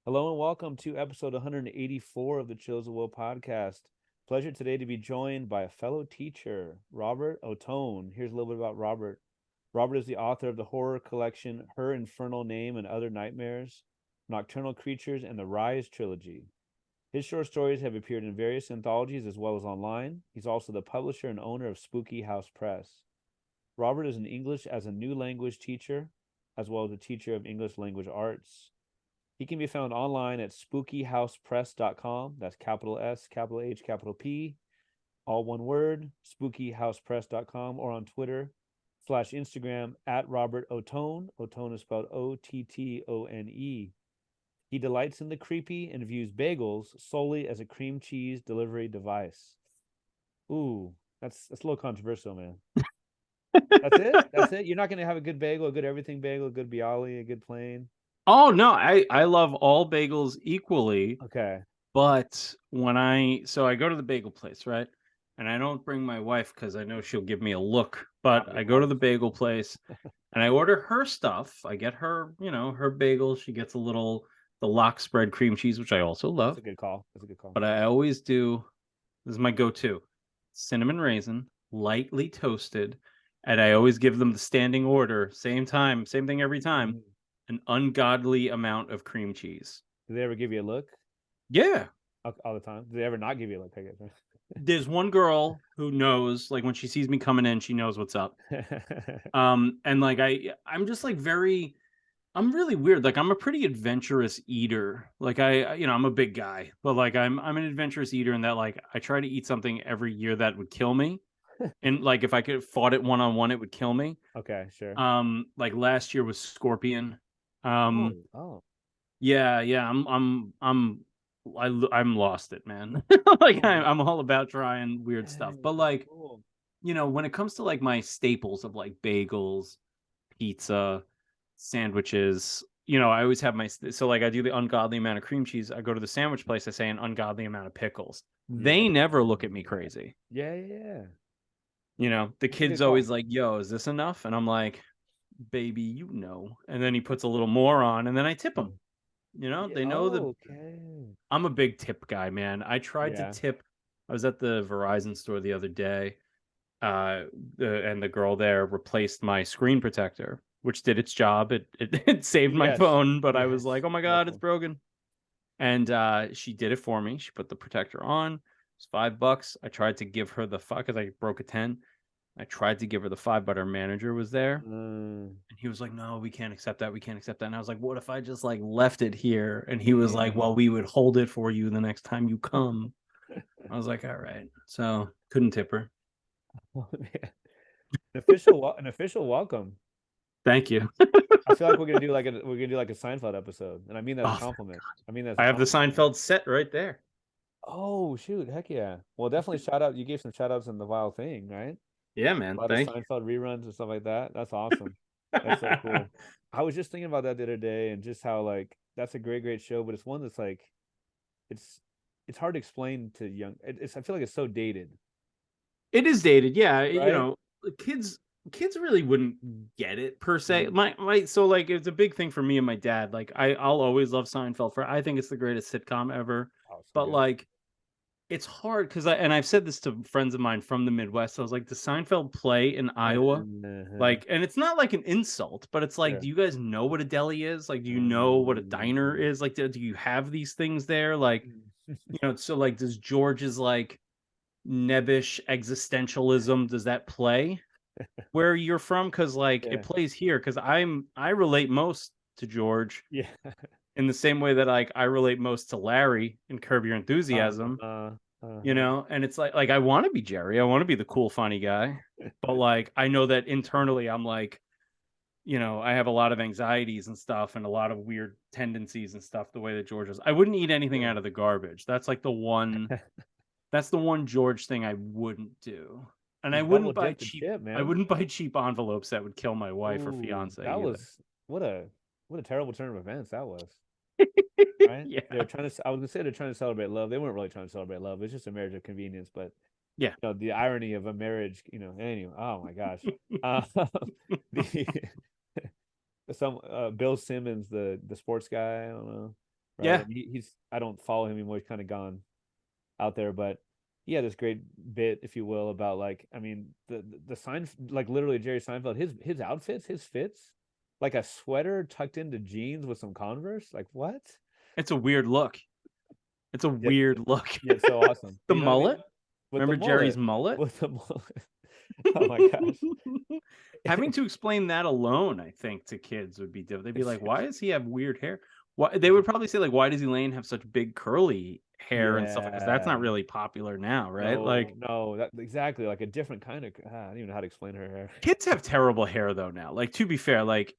Hello and welcome to episode 184 of the Chills of Will podcast. Pleasure today to be joined by a fellow teacher, Robert Ottone. Here's a little bit about Robert. Robert is the author of the horror collection Her Infernal Name and Other Nightmares, Nocturnal Creatures, and the Rise trilogy. His short stories have appeared in various anthologies as well as online. He's also the publisher and owner of Spooky House Press. Robert is an English as a new language teacher, as well as a teacher of English language arts. He can be found online at spookyhousepress.com. That's capital S, capital H, capital P, all one word, spookyhousepress.com, or on Twitter / Instagram at Robert Ottone. Ottone is spelled Ottone. He delights in the creepy and views bagels solely as a cream cheese delivery device. Ooh, that's a little controversial, man. That's it? That's it? You're not going to have a good bagel, a good everything bagel, a good bialy, a good plain? Oh no, I love all bagels equally, Okay. but I go to the bagel place, right? And I don't bring my wife because I know she'll give me a look, but I go to the bagel place and I order her stuff. I get her, her bagel. She gets the lock spread cream cheese, which I also That's love. a good call. That's a good call. But I always do, this is my go-to, cinnamon raisin, lightly toasted, and I always give them the standing order, same time, same thing every time, Mm. an ungodly amount of cream cheese. Do they ever give you a look Yeah. all the time? Do they ever not give you a look? I guess. There's one girl who knows, like when she sees me coming in, she knows what's up. And like I'm just like I'm really weird. Like I'm a pretty adventurous eater. Like I'm a big guy, but like I'm an adventurous eater in that like I try to eat something every year that would kill me. And like if I could fought it one on one, it would kill me. Okay, sure. Like last year was scorpion. Oh, Um, oh, yeah, I'm lost it, man. Like oh, I'm all about trying weird stuff, but dang, like cool. when it comes to like my staples of like bagels, pizza, sandwiches, I always have so like I do the ungodly amount of cream cheese. I go to the sandwich place, I say an ungodly amount of pickles. Yeah, They never look at me crazy. yeah, yeah. The That's a kid's good call. always like, "Yo, is this enough?" And I'm like, "Baby, you know." And then he puts a little more on, and then I tip him. Yeah. They know Oh, okay. I'm a big tip guy, man. I tried to Yeah. tip. I was at the Verizon store the other day, and the girl there replaced my screen protector, which did its job. It saved my Yes. phone, but I was Yes. like, "Oh my god, it's Wonderful. broken." And she did it for me. She put the protector on. It's $5. I tried to give her the fuck because I broke a 10. I tried to give her the five, but our manager was there. Mm, And he was like, "No, we can't accept that. We can't accept that." And I was like, "What if I just like left it here?" And he was like, yeah. "Well, we would hold it for you the next time you come." I was like, "All right." So couldn't tip her. Oh, man. An official welcome. Thank you. I feel like we're gonna do like a Seinfeld episode, and I mean that as a Oh, compliment. I mean that as a I have the compliment, man. Seinfeld set right there. Oh shoot, heck yeah. Well, definitely shout out. You gave some shout outs in the Vile Thing, right? Yeah, A man. lot of Thank Seinfeld reruns and stuff like that. That's awesome. you. That's so cool. I was just thinking about that the other day and just how like that's a great show, but it's one that's like it's it's hard to explain to young. It's I feel like it's so dated, It is dated, yeah. right? Kids really wouldn't get it per se. Mm. My so like it's a big thing for me and my dad. Like I'll always love Seinfeld for I think it's the greatest sitcom ever. Oh, so But good. like it's hard because I've said this to friends of mine from the Midwest. I was like, the Seinfeld play in Iowa? Uh-huh. Like, and it's not like an insult, but it's like, Sure. do you guys know what a deli is? Like, do you know what a diner Mm. is? Like, do you have these things there? Like, so like, does George's like nebbish existentialism, does that play where you're from? Because like it Yeah. plays here. Because I relate most to George Yeah. in the same way that like I relate most to Larry in Curb Your Enthusiasm. Uh-huh. Uh-huh. And it's like I want to be Jerry. I want to be the cool, funny guy. But like I know that internally I'm like, I have a lot of anxieties and stuff and a lot of weird tendencies and stuff the way that George is. I wouldn't eat anything Sure. out of the garbage. That's the one George thing I wouldn't do. And You I double wouldn't buy dipped the cheap chip, I man. wouldn't buy cheap envelopes that would kill my wife or Ooh, fiance that either. was what a what a terrible turn of events that was. Right? They Yeah. were trying to. I was gonna say they're trying to celebrate love. They weren't really trying to celebrate love. It's just a marriage of convenience. But Yeah. the irony of a marriage. Anyway. Oh my gosh. Uh, the some Bill Simmons, the sports guy. I don't know. right? Yeah. And he's I don't follow him anymore. He's kind of gone out there, but he had this great bit, if you will, about like I mean the sign like literally Jerry Seinfeld, his outfits, his fits, like a sweater tucked into jeans with some Converse. Like what? It's a weird look. It's a Yet weird look. yet so awesome. The You know what I mean? mullet. With the Remember Jerry's mullet. mullet? With the mullet. Oh my gosh. Having to explain that alone, I think, to kids would be difficult. They'd be like, "Why does he have weird hair?" Why they would probably say like, "Why does Elaine have such big curly hair and stuff?" Because that's not Yeah. really popular now, right? No, Like no, that exactly like a different kind of I don't even know how to explain her hair. kids have terrible hair though now. Like to be fair, like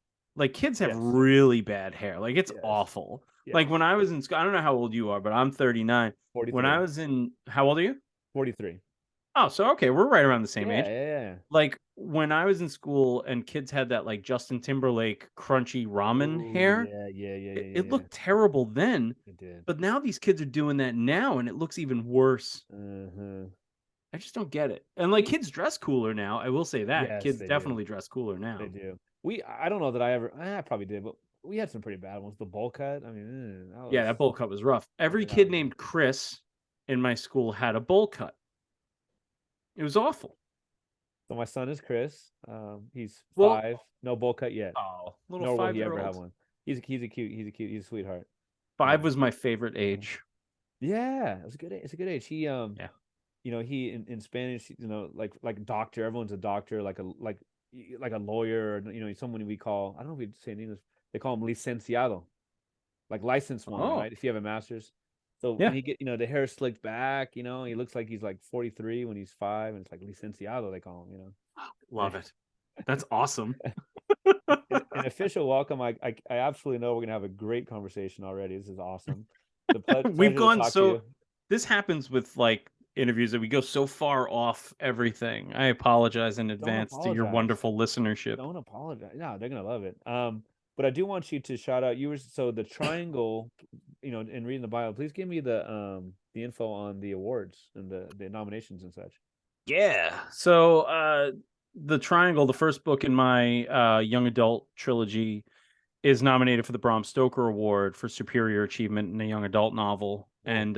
kids have Yes. really bad hair. Like it's Yes. awful. Like Yes. when I was in school, I don't know how old you are, but I'm 39. When I 43. was in, how old are you? 43. Oh, so okay, we're right around the same Yeah, age. yeah, yeah. Like when I was in school and kids had that like Justin Timberlake crunchy ramen Oh, hair, yeah, yeah, yeah, yeah, it yeah, yeah. looked terrible then, It did. but now these kids are doing that now and it looks even worse. Uh-huh. I just don't get it. And like kids dress cooler now. I will say that. Yes, Kids they do. definitely dress cooler They now. do. I don't know that I ever I probably did, but we had some pretty bad ones. The bowl cut. I mean, Yeah, that bowl cut was rough. Every that kid was rough. named Chris in my school had a bowl cut. It was awful. So my son is Chris. He's Well, 5. No bowl cut yet. oh, little Nor will five he year ever have old. one. He's a sweetheart. Five Um, was my favorite age. yeah, it's a good age. It's a good age. He Yeah. you know, he in Spanish, you know, like doctor. Everyone's a doctor, like a lawyer, or, you know, someone we call. I don't know if we say in English. They call him licenciado, like licensed one, Oh, right? If you have a master's. So and yeah. he get you know the hair slicked back, you know, he looks like he's like 43 when he's 5, and it's like licenciado they call him, you know. Love it. That's awesome. An official welcome. I absolutely know we're gonna have a great conversation already. This is awesome. It's a We've pleasure to gone talk to so you. this happens with like interviews that we go so far off everything. I apologize in Don't advance to your apologize. wonderful listenership. Don't apologize. No, they're gonna love it. But I do want you to shout out. You were so the triangle, you know, in reading the bio. Please give me the info on the awards and the nominations and such. Yeah. So The Triangle, the first book in my young adult trilogy, is nominated for the Bram Stoker Award for Superior Achievement in a Young Adult Novel. Whoa. And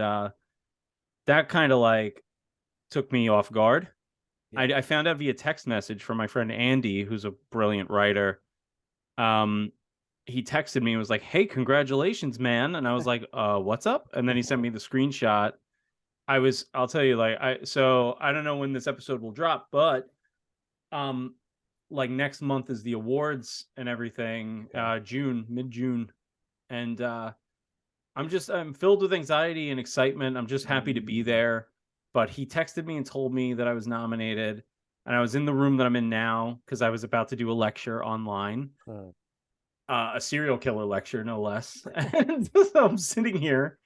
that kind of like took me off guard. Yeah. I found out via text message from my friend Andy, who's a brilliant writer. Um, he texted me and was like, "Hey, congratulations, man!" And I was like, what's up?" And then he sent me the screenshot. I'll tell you, like, I don't know when this episode will drop, but um, like next month is the awards and everything, Okay. June, mid June, and I'm filled with anxiety and excitement. I'm just happy to be Mm. there. But he texted me and told me that I was nominated, and I was in the room that I'm in now because I was about to do a lecture online, Huh. a serial killer lecture, no less. And so I'm sitting here,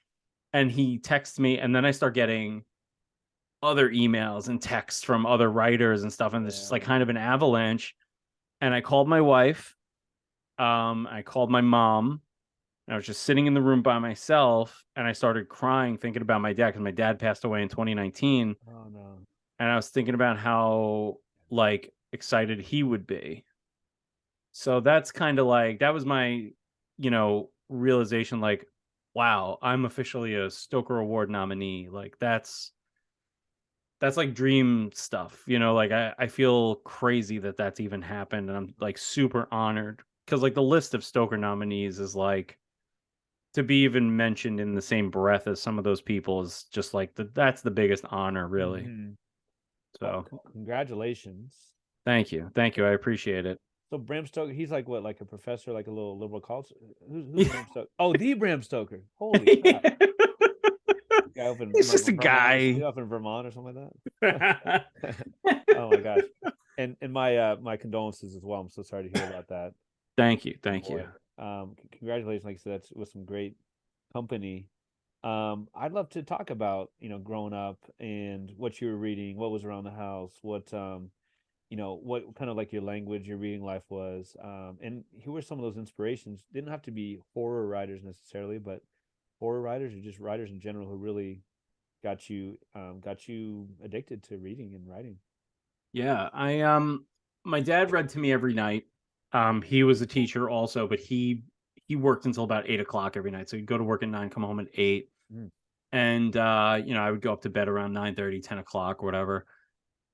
and he texts me, and then I start getting other emails and texts from other writers and stuff, and it's just like Yeah. kind of an avalanche. And I called my wife, I called my mom, and I was just sitting in the room by myself, and I started crying, thinking about my dad because my dad passed away in 2019, Oh no. and I was thinking about how like excited he would be. So that's kind of like that was my, realization. Like, wow, I'm officially a Stoker Award nominee. Like that's like dream stuff. Like I feel crazy that that's even happened, and I'm like super honored because like the list of Stoker nominees is like to be even mentioned in the same breath as some of those people is just like that's the biggest honor, really. Hmm. Well, So congratulations. thank you, I appreciate it. So Bram Stoker, he's like what, like a professor, like a little liberal college. Who's Bram Stoker? Oh, the Bram Stoker. Holy crap! Guy up in He's just a Vermont, guy. up in Vermont or something like that. Oh my gosh! And my condolences as well. I'm so sorry to hear about that. Thank you, Oh thank you. boy. Congratulations! Like I said, that's with some great company. I'd love to talk about growing up and what you were reading, what was around the house, what kind of like your language, your reading life was, and who were some of those inspirations? Didn't have to be horror writers necessarily, but horror writers or just writers in general who really got you addicted to reading and writing. Yeah, my dad read to me every night. He was a teacher also, but he he worked until about 8 o'clock every night. So he'd go to work at 9, come home at 8. Mm. And, I would go up to bed around 9:30, 10 o'clock or whatever.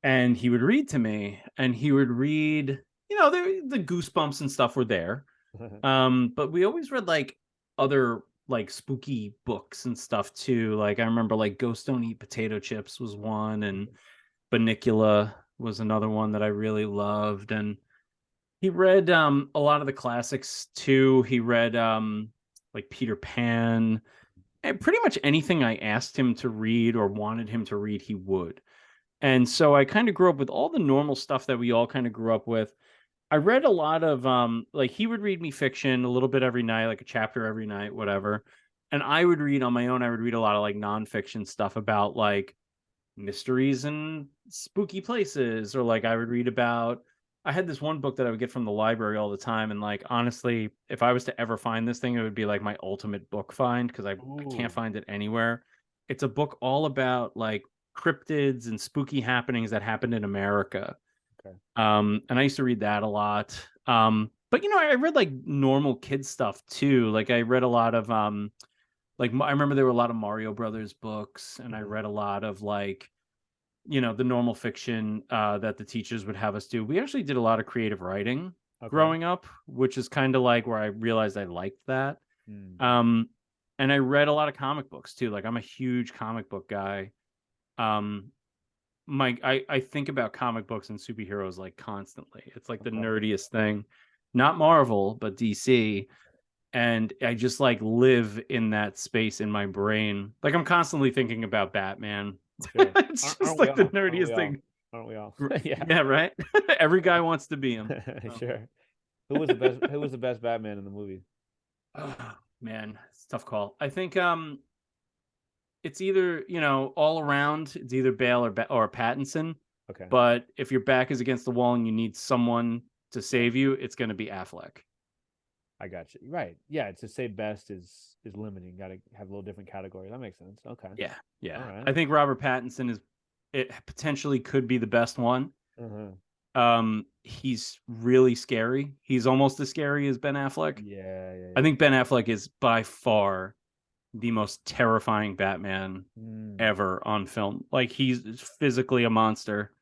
And he would read to me, and he would read, the Goosebumps and stuff were there. But we always read like other like spooky books and stuff too. Like I remember like Ghost Don't Eat Potato Chips was one, and Bunnicula was another one that I really loved. And he read a lot of the classics too. He read like Peter Pan, and pretty much anything I asked him to read or wanted him to read, he would. And so I kind of grew up with all the normal stuff that we all kind of grew up with. I read a lot of like he would read me fiction a little bit every night, like a chapter every night, whatever. And I would read on my own, I would read a lot of like nonfiction stuff about like mysteries and spooky places, or like I would read about, I had this one book that I would get from the library all the time, and like honestly, if I was to ever find this thing, it would be like my ultimate book find, because I can't find it anywhere. It's a book all about like cryptids and spooky happenings that happened in America. Okay. And I used to read that a lot. But I read like normal kid stuff too. Like I read a lot of like I remember there were a lot of Mario Brothers books, and I read a lot of like the normal fiction that the teachers would have us do. We actually did a lot of creative writing growing up, which is kind of like where I realized I liked that. And I read a lot of comic books too. Like I'm a huge comic book guy. I think about comic books and superheroes like constantly. It's like the nerdiest thing. Not Marvel, but DC. And I just like live in that space in my brain. Like I'm constantly thinking about Batman. Sure. It's just like the nerdiest thing. Aren't we all? Yeah, right. Every guy wants to be him. Sure. Who was the best Batman in the movie? Oh, man, it's a tough call. I think it's either, all around, it's either Bale or Pattinson. Okay. But if your back is against the wall and you need someone to save you, it's going to be Affleck. I got you. Right. Yeah. To say best is limiting. Got to have a little different category. That makes sense. Okay. Yeah. Yeah. All right. I think Robert Pattinson it potentially could be the best one. He's really scary. He's almost as scary as Ben Affleck. Yeah. I think Ben Affleck is by far the most terrifying Batman ever on film. Like he's physically a monster.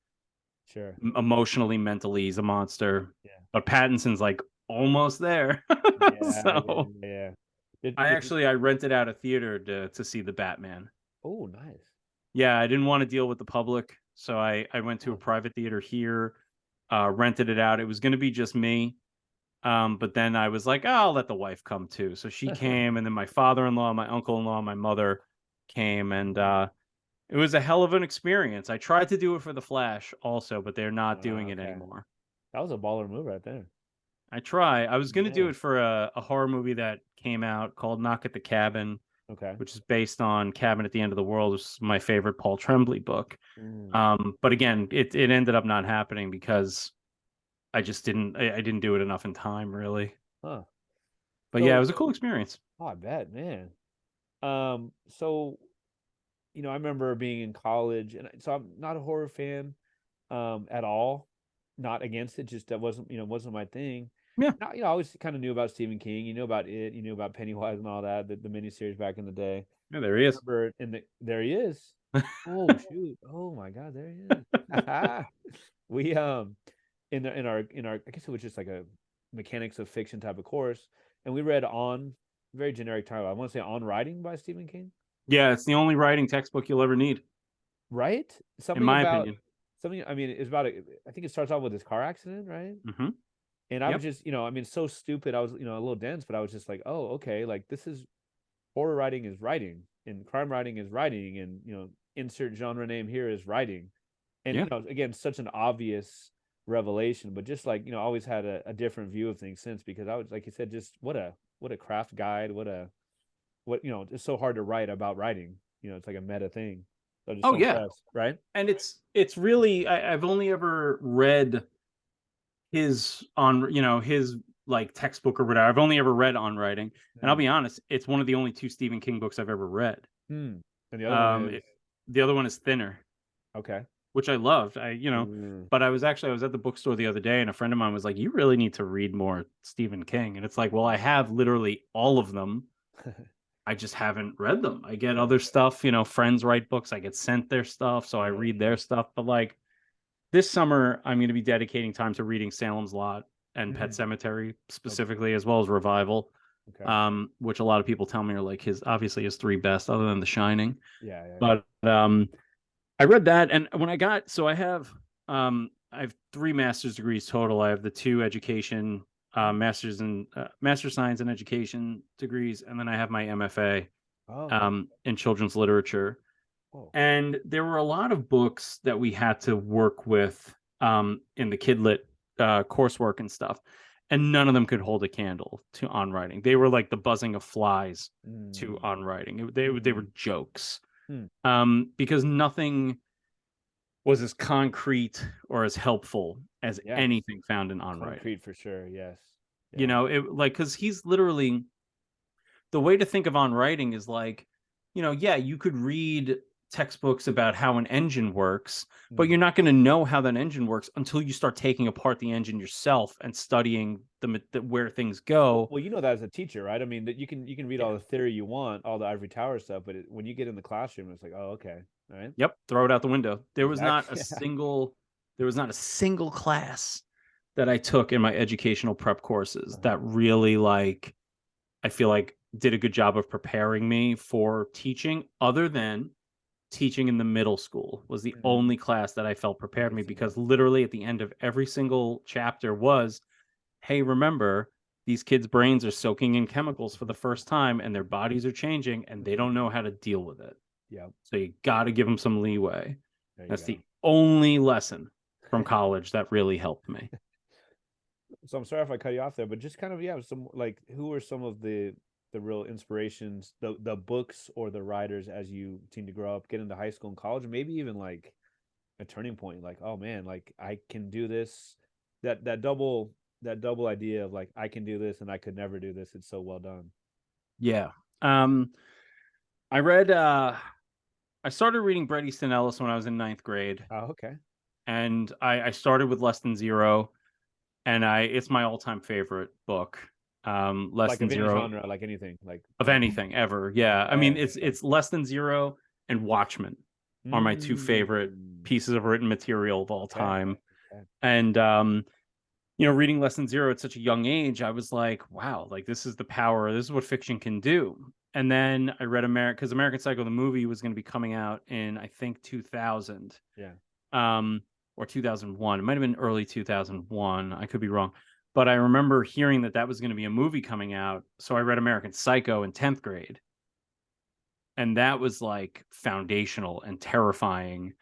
Sure. Emotionally, mentally, he's a monster. Yeah. But Pattinson's like almost there. So yeah. I rented out a theater to see the Batman. Oh, nice. Yeah, I didn't want to deal with the public, so I went to a private theater here, rented it out. It was going to be just me. But then I was like, oh, I'll let the wife come too. So she came, and then my father-in-law, my uncle-in-law, my mother came, and it was a hell of an experience. I tried to do it for The Flash also, but they're not doing it anymore. That was a baller move right there. I was going to do it for a horror movie that came out called Knock at the Cabin, which is based on Cabin at the End of the World, which is my favorite Paul Tremblay book. But again, it ended up not happening because I didn't do it enough in time, really. But yeah, it was a cool experience. Oh, I bet, man. So, I remember being in college, and so I'm not a horror fan, at all. Not against it, just that wasn't my thing. Yeah. Now, I always kind of knew about Stephen King. You knew about it. You knew about Pennywise and all that, the miniseries back in the day. Yeah, there he is. There he is. Oh shoot! Oh my God, there he is. We in our I guess it was just like a mechanics of fiction type of course, and we read On, very generic title. I want to say On Writing by Stephen King. Yeah, it's the only writing textbook you'll ever need. Right? In my opinion. Something, I mean, it's about I think it starts off with his car accident, right? Mm-hmm. And I was just, so stupid. I was, a little dense, but I was just like, oh, okay, like this is horror writing is writing, and crime writing is writing, and insert genre name here is writing. And again, such an obvious revelation, but just like, always had a different view of things since, because I was, like you said, just what a craft guide, it's so hard to write about writing. It's like a meta thing. So just impressed, right? And it's really I've only ever read his like textbook or whatever. I've only ever read On Writing, and I'll be honest, it's one of the only 2 Stephen King books I've ever read. And the other one is the other one is Thinner. Okay. which I loved. Mm. But I was at the bookstore the other day, and a friend of mine was like, "You really need to read more Stephen King." And it's like, well, I have literally all of them. I just haven't read them. I get other stuff, friends write books, I get sent their stuff, so I read their stuff. But like this summer, I'm going to be dedicating time to reading Salem's Lot and Pet Cemetery specifically, as well as Revival, Okay. which a lot of people tell me are like his three best, other than The Shining. Yeah. But I read that, and when I have three master's degrees total. I have the two education master's science and education degrees, and then I have my MFA Oh, okay. in children's literature. Oh. And there were a lot of books that we had to work with in the Kidlit coursework and stuff, and none of them could hold a candle to on writing. They were like the buzzing of flies to on writing. They were jokes because nothing was as concrete or as helpful as Yeah. anything found in on writing. Concrete for sure. Yes. Yeah. Because he's literally, the way to think of on writing is like, yeah, you could read textbooks about how an engine works, but you're not going to know how that engine works until you start taking apart the engine yourself and studying where things go. Well, you know that as a teacher, right? I mean, that you can read all the theory you want, all the ivory tower stuff, but when you get in the classroom, it's like, oh, okay, all right. Yep, throw it out the window. There was not a Exactly. single class that I took in my educational prep courses that really, like, I feel like did a good job of preparing me for teaching, other than teaching in the middle school was the only class that I felt prepared me, because literally at the end of every single chapter was, hey, remember, these kids' brains are soaking in chemicals for the first time and their bodies are changing and they don't know how to deal with it. Yeah. So you got to give them some leeway. That's Go. the only lesson from college that really helped me. So I'm sorry if I cut you off there, but just kind of, yeah, some, like, who are some of the real inspirations, the books or the writers as you seem to grow up, get into high school and college, and maybe even like a turning point, like, oh man, like I can do this, that double idea of like I can do this and I could never do this. It's so well done. Yeah. I started reading Bret Easton Ellis when I was in ninth grade. Oh, okay. And I started with Less Than Zero, and it's my all-time favorite book. Less Like Than of any Zero, genre, like anything, like of anything ever. Yeah. I mean, it's Less Than Zero and Watchmen are my two favorite pieces of written material of all time. Okay. And reading Less Than Zero at such a young age, I was like, wow, like this is the power, this is what fiction can do. And then I read because American Psycho the movie was going to be coming out in, I think, 2000. Yeah. Or 2001. It might have been early 2001. I could be wrong. But I remember hearing that was going to be a movie coming out. So I read American Psycho in 10th grade. And that was like foundational and terrifying.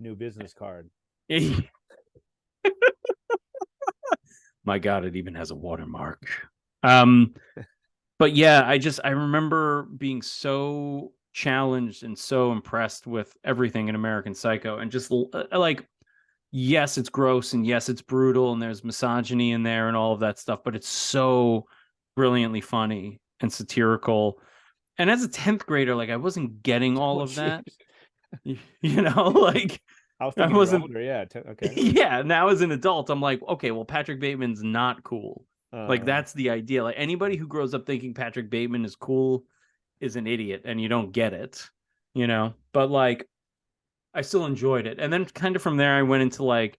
New business card. My God, it even has a watermark. But yeah, I remember being so challenged and so impressed with everything in American Psycho, and just like, yes, it's gross, and yes, it's brutal, and there's misogyny in there and all of that stuff, but it's so brilliantly funny and satirical. And as a 10th grader, like, I wasn't getting all of that. Like, I was thinking wasn't older, yeah. Okay. Yeah, now as an adult, I'm like, okay, well, Patrick Bateman's not cool. Like, that's the idea. Like, anybody who grows up thinking Patrick Bateman is cool is an idiot, and you don't get it, But like, I still enjoyed it. And then kind of from there, I went into like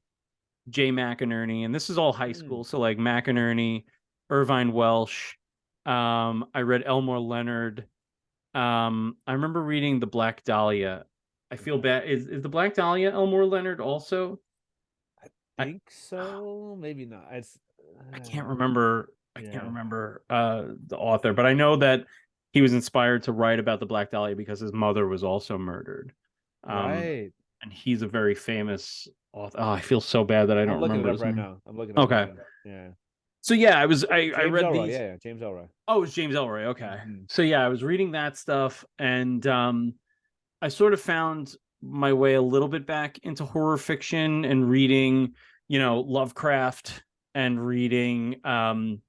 Jay McInerney, and this is all high school. So like McInerney, Irvine Welsh. I read Elmore Leonard. I remember reading The Black Dahlia. I feel bad. Is The Black Dahlia Elmore Leonard also? I think so. Maybe not. I can't remember. I Yeah. can't remember the author, but I know that he was inspired to write about the Black Dahlia because his mother was also murdered. Right. And he's a very famous author. Oh, I feel so bad that I don't remember his name. Now. I'm looking it up. Okay. Yeah. So yeah, I James read Elroy. these. Yeah, James Elroy. Oh, it's James Elroy. Okay. So yeah, I was reading that stuff, and I sort of found my way a little bit back into horror fiction and reading, Lovecraft, and reading some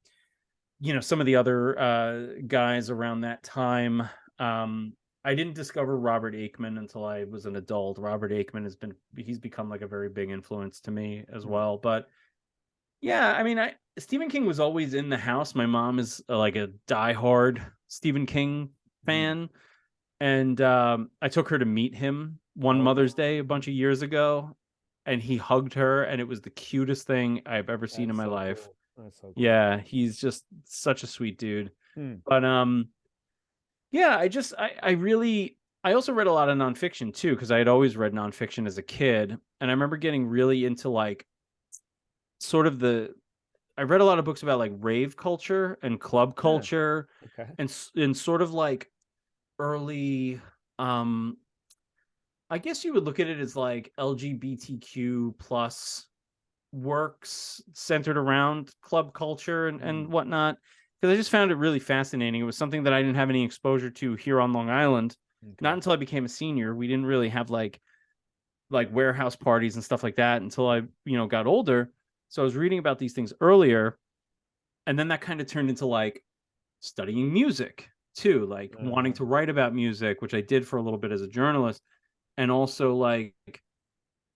of the other guys around that time. I didn't discover Robert Aikman until I was an adult. Robert Aikman he's become like a very big influence to me as well. But yeah, I mean, Stephen King was always in the house. My mom is like a diehard Stephen King fan, and I took her to meet him one Mother's Day a bunch of years ago, and he hugged her, and it was the cutest thing I've ever seen in That's my so life. cool. That's so cool. Yeah, he's just such a sweet dude. Hmm. But yeah, I really I also read a lot of nonfiction too, because I had always read nonfiction as a kid, and I remember getting really into like sort of I read a lot of books about like rave culture and club Yeah. culture, Okay. and sort of like early um I guess you would look at it as like LGBTQ plus works centered around club culture and whatnot. Because I just found it really fascinating. It was something that I didn't have any exposure to here on Long Island. Not Okay. until I became a senior. We didn't really have like warehouse parties and stuff like that until I, got older. So I was reading about these things earlier, and then that kind of turned into like studying music too, like wanting to write about music, which I did for a little bit as a journalist, and also like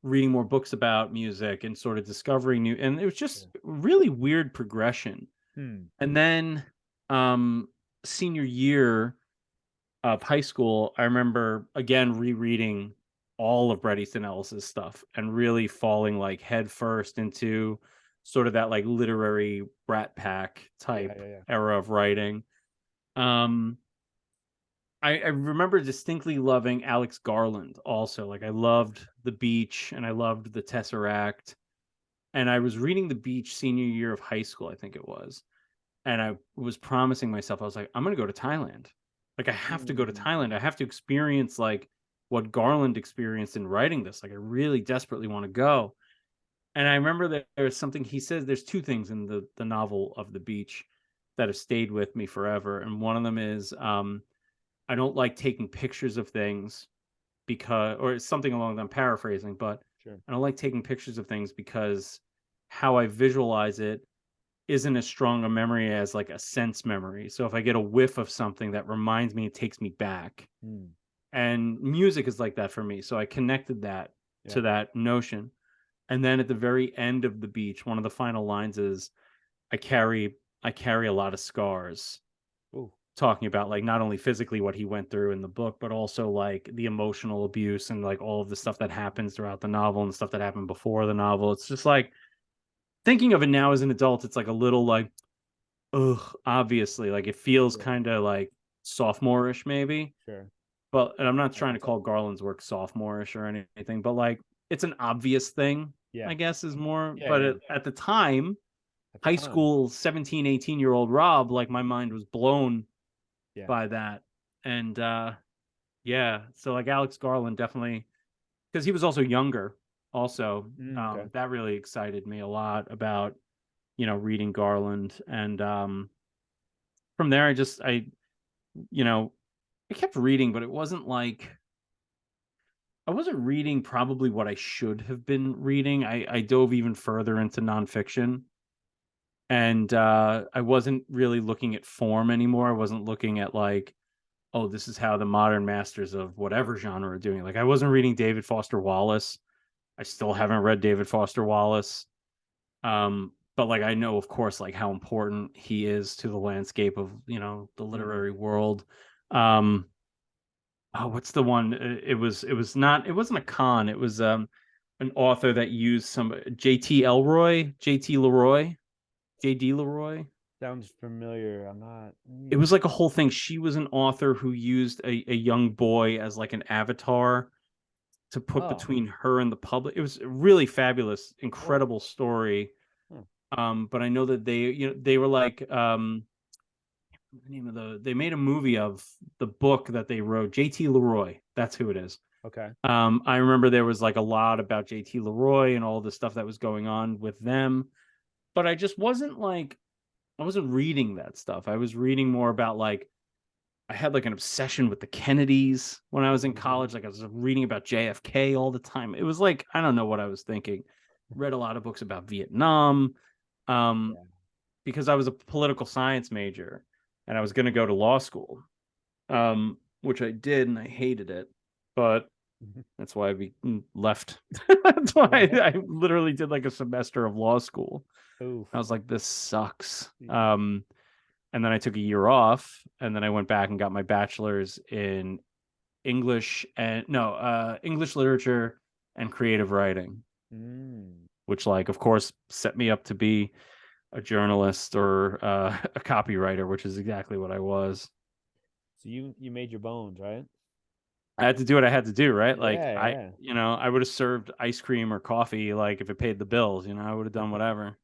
reading more books about music and sort of discovering new, and it was just really weird progression. And then senior year of high school, I remember again rereading all of Bret Easton Ellis's stuff and really falling like head first into sort of that like literary Brat Pack type era of writing. Um I remember distinctly loving Alex Garland also. Like I loved The Beach and I loved The Tesseract. And I was reading The Beach senior year of high school, I think it was. And I was promising myself, I was like, I'm going to go to Thailand. Like, I have to go to Thailand. I have to experience like what Garland experienced in writing this. Like, I really desperately want to go. And I remember that there's something he says. There's two things in the novel of The Beach that have stayed with me forever. And one of them is I don't like taking pictures of things because, or it's something along, I'm paraphrasing, but I don't like taking pictures of things because how I visualize it isn't as strong a memory as like a sense memory. So if I get a whiff of something that reminds me, it takes me back. And music is like that for me. So I connected that to that notion. And then at the very end of The Beach, one of the final lines is I carry a lot of scars. Ooh. Talking about like not only physically what he went through in the book, but also like the emotional abuse and like all of the stuff that happens throughout the novel and stuff that happened before the novel. It's just like thinking of it now as an adult, it's like a little like, ugh, obviously, like it feels kind of like sophomore-ish maybe. But and I'm not trying to call Garland's work sophomore-ish or anything, but like it's an obvious thing, I guess, is more. But at the time, high school 17, 18-year-old Rob, like my mind was blown by that. And yeah, so like Alex Garland definitely, because he was also younger also. That really excited me a lot about reading Garland. And from there you know I kept reading, but it wasn't like I wasn't reading probably what I should have been reading. I dove even further into nonfiction, and I wasn't really looking at form anymore. I wasn't looking at like, oh, this is how the modern masters of whatever genre are doing. Like I wasn't reading David Foster Wallace. I still haven't read David Foster Wallace. But like I know, of course, like how important he is to the landscape of the literary world. Oh, what's the one? It wasn't a con. It was an author that used some JT Leroy, JD Leroy. Sounds familiar. I'm not. It was like a whole thing. She was an author who used a young boy as like an avatar to put between her and the public. It was a really fabulous, incredible story. But I know that they were like the name of they made a movie of the book that they wrote. JT Leroy, that's who it is. Okay. I remember there was like a lot about JT Leroy and all the stuff that was going on with them, but I just wasn't like I wasn't reading that stuff. I was reading more about like I had like an obsession with the Kennedys when I was in college. Like I was reading about JFK all the time. It was like I don't know what I was thinking. Read a lot of books about Vietnam, because I was a political science major and I was going to go to law school. which I did, and I hated it. But that's why left. That's why I literally did like a semester of law school. Oof. I was like, this sucks. Yeah. And then I took a year off, and then I went back and got my bachelor's in English English literature and creative writing, which, like, of course, set me up to be a journalist or a copywriter, which is exactly what I was. So you made your bones, right? I had to do what I had to do, right? Like Yeah, I would have served ice cream or coffee, like if it paid the bills, I would have done whatever.